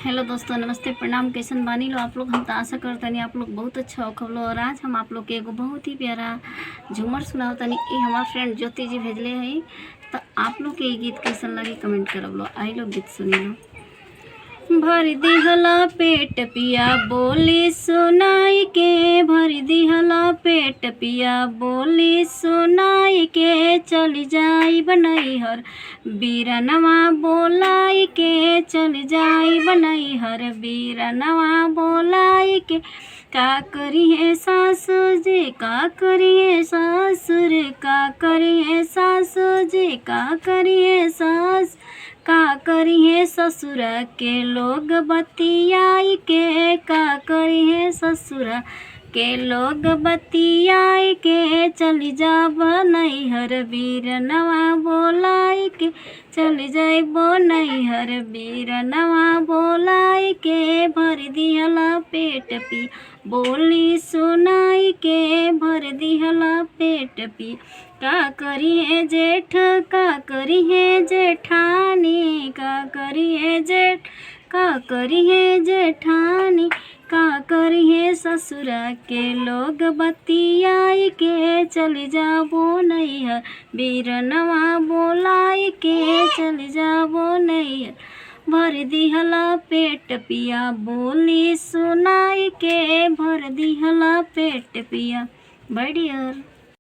Hello दोस्तों, नमस्ते, प्रणाम। कैसन बानी लो आप लोग? हम तो आशा करतनी आप लोग बहुत अच्छा हो खबलो। और आज हम आप लोग के एगो बहुत ही प्यारा झूमर सुनाओ तनी। ये हमार फ्रेंड ज्योति जी भेजले है। तो आप लोग के ये गीत कैसन लगे कमेंट करब लो। आई लो गीत सुनी लो। भर दिहला पेट पिया बोली सुनाई के, भर दिहला पेट पिया बोली सुनाई के, चली जाई बनई हर बीरनवा बोलाई के, चली जाई बनई हर बीरनवा बोलाई के। का करी है सासु जी, का करी है सासुर, का करी है सासु जी, का करी है सास, का करी है ससुर के लोग बतियाई के, का करी है ससुर के लोग बतियाई के, चली जा बनैहर बीरनवा बोलाई के, चली जाई बनैहर बीरनवा बोलाई के। भर दिहला पेट पी बोली सुनाई के, भर दिहला पेट पी। का करी है जेठ, का करी है जेठानी, का करी है जेठ, का करी है जेठानी, का करी है ससुर के लोग बतियाई के, चली जाबो नैहर बीरनवा बोलाई के, चली जाबो नैहर। भर दिहला पेट पिया बोली सुनाई के, भर दिहला पेट पिया। Bye Deere.